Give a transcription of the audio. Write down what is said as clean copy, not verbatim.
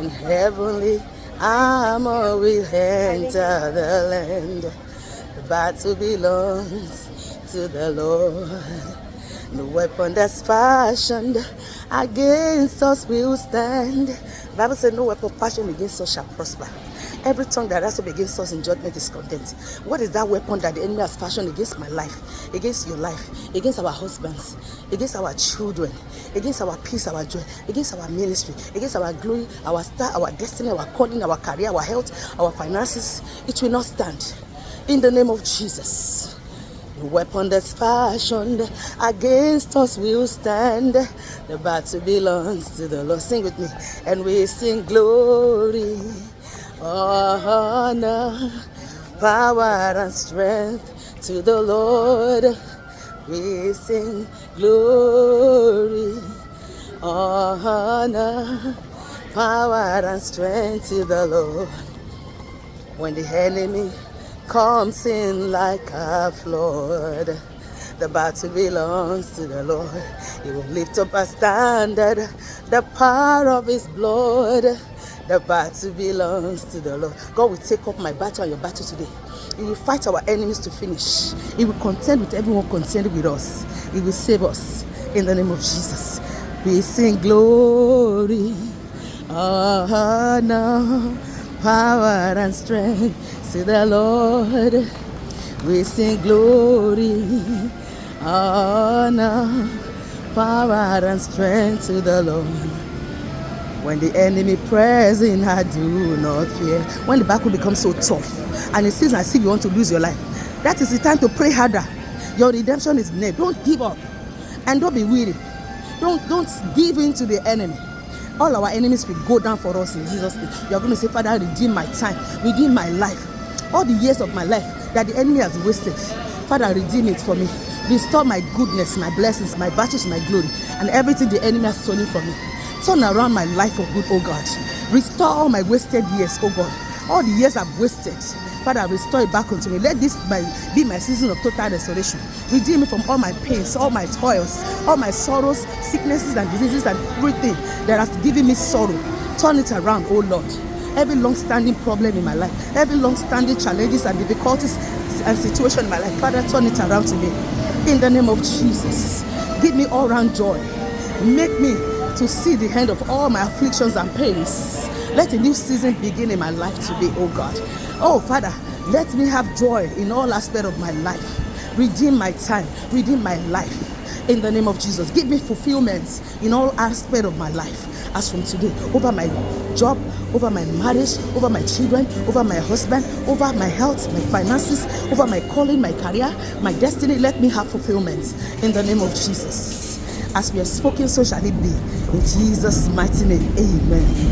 in heavenly armor will enter the land. The battle belongs to the Lord. No weapon that's fashioned against us will stand. The Bible said no weapon fashioned against us shall prosper. Every tongue that rises up against us in judgment is condemned. What is that weapon that the enemy has fashioned against my life, against your life, against our husbands, against our children, against our peace, our joy, against our ministry, against our glory, our star, our destiny, our calling, our career, our health, our finances? It will not stand. In the name of Jesus. The weapon that's fashioned against us will stand. The battle belongs to the Lord. Sing with me. And we sing glory, honor, power and strength to the Lord. We sing glory, honor, power and strength to the Lord. When the enemy comes in like a flood, the battle belongs to the Lord. He will lift up a standard, the power of his blood. The battle belongs to the Lord. God will take up my battle and your battle today. He will fight our enemies to finish. He will contend with everyone contending with us. He will save us in the name of Jesus. We sing glory, honor, power and strength to the Lord. We sing glory, honor, power and strength to the Lord. When the enemy press in, I do not fear. When the battle becomes so tough and it seems as if you want to lose your life, that is the time to pray harder. Your redemption is near. Don't give up and don't be weary. Don't give in to the enemy. All our enemies will go down for us in Jesus' name. You are going to say, Father, redeem my time, redeem my life. All the years of my life that the enemy has wasted, Father, redeem it for me. Restore my goodness, my blessings, my battles, my glory, and everything the enemy has stolen from me. Turn around my life for good, oh God. Restore all my wasted years, oh God. All the years I've wasted, Father, restore it back unto me. Let this be my season of total restoration. Redeem me from all my pains, all my toils, all my sorrows, sicknesses and diseases and everything that has given me sorrow. Turn it around, oh Lord. Every long-standing problem in my life, every long-standing challenges and difficulties and situation in my life, Father, turn it around to me. In the name of Jesus, give me all-round joy. Make me to see the end of all my afflictions and pains. Let a new season begin in my life today, oh God. Oh Father, let me have joy in all aspects of my life. Redeem my time, redeem my life. In the name of Jesus, give me fulfillment in all aspects of my life. As from today, over my job, over my marriage, over my children, over my husband, over my health, my finances, over my calling, my career, my destiny, let me have fulfillment in the name of Jesus. As we have spoken, so shall it be. In Jesus' mighty name, amen.